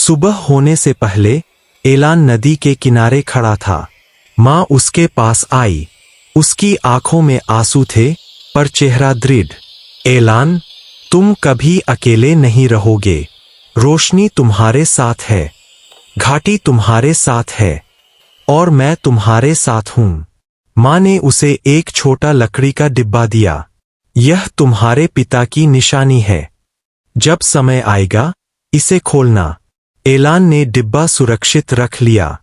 सुबह होने से पहले एलान नदी के किनारे खड़ा था। माँ उसके पास आई। उसकी आंखों में आंसू थे, पर चेहरा दृढ़। एलान, तुम कभी अकेले नहीं रहोगे। रोशनी तुम्हारे साथ है, घाटी तुम्हारे साथ है, और मैं तुम्हारे साथ हूं। माँ ने उसे एक छोटा लकड़ी का डिब्बा दिया। यह तुम्हारे पिता की निशानी है। जब समय आएगा, इसे खोलना। एलान ने डिब्बा सुरक्षित रख लिया।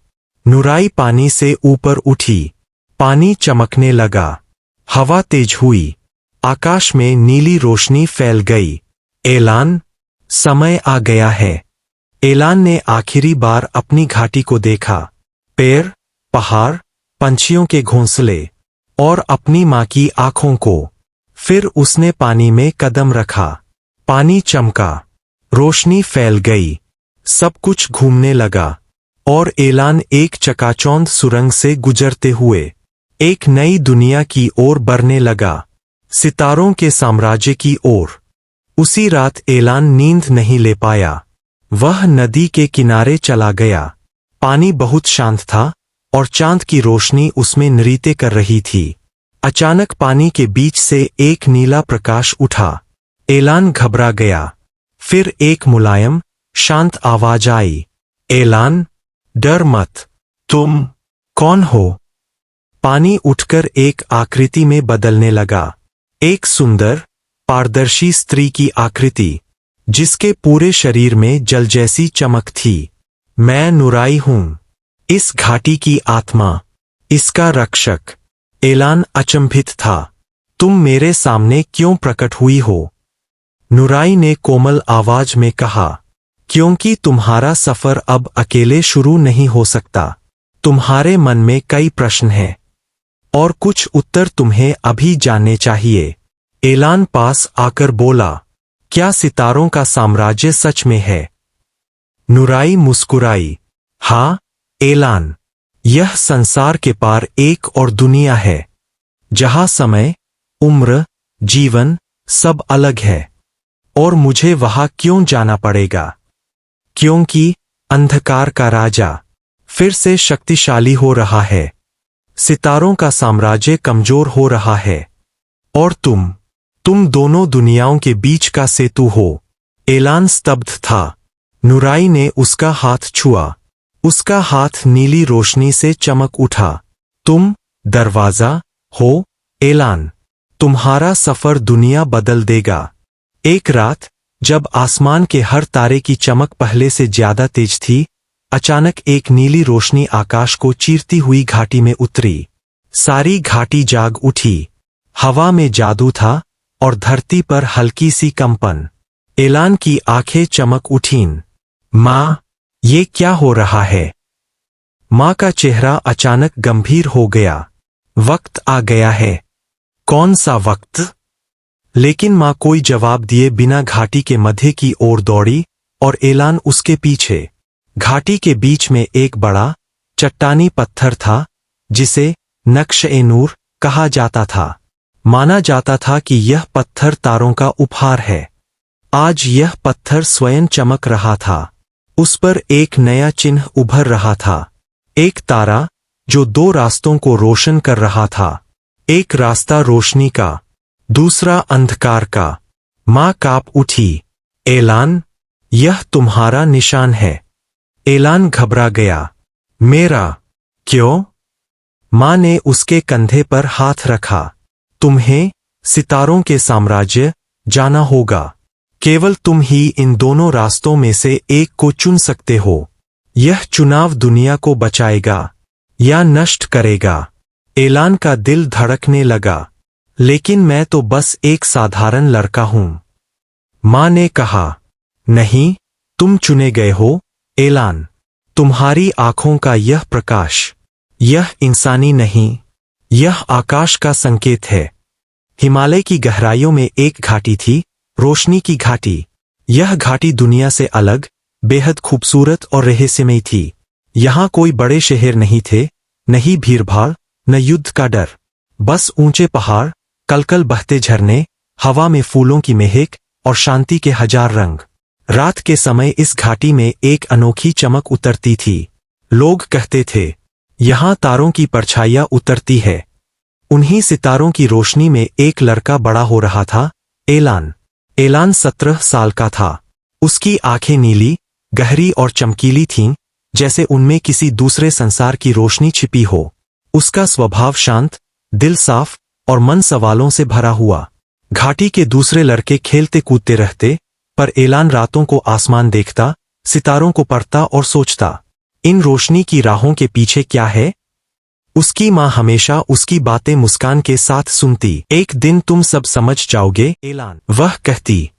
नुराई पानी से ऊपर उठी। पानी चमकने लगा। हवा तेज हुई। आकाश में नीली रोशनी फैल गई। एलान, समय आ गया है। एलान ने आखिरी बार अपनी घाटी को देखा। पेड़, पहाड़, पंछियों के घोंसले और अपनी माँ की आंखों को। फिर उसने पानी में कदम रखा। पानी चमका, रोशनी फैल गई, सब कुछ घूमने लगा, और एलान एक चकाचौंध सुरंग से गुजरते हुए एक नई दुनिया की ओर बढ़ने लगा, सितारों के साम्राज्य की ओर। उसी रात एलान नींद नहीं ले पाया। वह नदी के किनारे चला गया। पानी बहुत शांत था और चांद की रोशनी उसमें नृत्य कर रही थी। अचानक पानी के बीच से एक नीला प्रकाश उठा। एलान घबरा गया। फिर एक मुलायम, शांत आवाज आई, एलान, डर मत। तुम कौन हो? पानी उठकर एक आकृति में बदलने लगा। एक सुंदर, पारदर्शी स्त्री की आकृति, जिसके पूरे शरीर में जल जैसी चमक थी। मैं नुराई हूं, इस घाटी की आत्मा, इसका रक्षक। एलान अचंभित था। तुम मेरे सामने क्यों प्रकट हुई हो? नुराई ने कोमल आवाज में कहा, क्योंकि तुम्हारा सफर अब अकेले शुरू नहीं हो सकता। तुम्हारे मन में कई प्रश्न हैं, और कुछ उत्तर तुम्हें अभी जानने चाहिए। एलान पास आकर बोला, क्या सितारों का साम्राज्य सच में है? नुराई मुस्कुराई, हाँ एलान, यह संसार के पार एक और दुनिया है, जहां समय, उम्र, जीवन सब अलग है। और मुझे वहां क्यों जाना पड़ेगा? क्योंकि अंधकार का राजा फिर से शक्तिशाली हो रहा है। सितारों का साम्राज्य कमजोर हो रहा है, और तुम दोनों दुनियाओं के बीच का सेतु हो। एलान स्तब्ध था। नुराई ने उसका हाथ छुआ। उसका हाथ नीली रोशनी से चमक उठा। तुम दरवाजा हो, एलान। तुम्हारा सफर दुनिया बदल देगा। एक रात, जब आसमान के हर तारे की चमक पहले से ज्यादा तेज थी, अचानक एक नीली रोशनी आकाश को चीरती हुई घाटी में उतरी। सारी घाटी जाग उठी। हवा में जादू था, और धरती पर हल्की सी कंपन। एलान की आंखें चमक उठीं। माँ, ये क्या हो रहा है? माँ का चेहरा अचानक गंभीर हो गया। वक्त आ गया है। कौन सा वक्त? लेकिन माँ कोई जवाब दिए बिना घाटी के मध्य की ओर दौड़ी, और एलान उसके पीछे। घाटी के बीच में एक बड़ा, चट्टानी पत्थर था, जिसे नक्श-ए-नूर कहा जाता था। माना जाता था कि यह पत्थर तारों का उपहार है। आज यह पत्थर स्वयं चमक रहा था। उस पर एक नया चिन्ह उभर रहा था। एक तारा, जो दो रास्तों को रोशन कर रहा था। एक रास्ता रोशनी का, दूसरा अंधकार का। माँ कांप उठी। एलान, यह तुम्हारा निशान है। एलान घबरा गया। मेरा? क्यों? माँ ने उसके कंधे पर हाथ रखा। तुम्हें सितारों के साम्राज्य जाना होगा। केवल तुम ही इन दोनों रास्तों में से एक को चुन सकते हो। यह चुनाव दुनिया को बचाएगा या नष्ट करेगा। एलान का दिल धड़कने लगा। लेकिन मैं तो बस एक साधारण लड़का हूं। माँ ने कहा, नहीं, तुम चुने गए हो, एलान। तुम्हारी आंखों का यह प्रकाश, यह इंसानी नहीं, यह आकाश का संकेत है। हिमालय की गहराइयों में एक घाटी थी, रोशनी की घाटी। यह घाटी दुनिया से अलग, बेहद खूबसूरत और रहस्यमयी थी। यहाँ कोई बड़े शहर नहीं थे, न ही भीड़भाड़, न युद्ध का डर। बस ऊंचे पहाड़, कलकल बहते झरने, हवा में फूलों की महक और शांति के हजार रंग। रात के समय इस घाटी में एक अनोखी चमक उतरती थी। लोग कहते थे, यहाँ तारों की परछाइयाँ उतरती है। उन्हीं सितारों की रोशनी में एक लड़का बड़ा हो रहा था, एलान। एलान 17 साल का था। उसकी आंखें नीली, गहरी और चमकीली थीं, जैसे उनमें किसी दूसरे संसार की रोशनी छिपी हो। उसका स्वभाव शांत, दिल साफ और मन सवालों से भरा हुआ। घाटी के दूसरे लड़के खेलते कूदते रहते, पर एलान रातों को आसमान देखता, सितारों को पढ़ता और सोचता, इन रोशनी की राहों के पीछे क्या है? उसकी माँ हमेशा उसकी बातें मुस्कान के साथ सुनती। एक दिन तुम सब समझ जाओगे, एलान, वह कहती।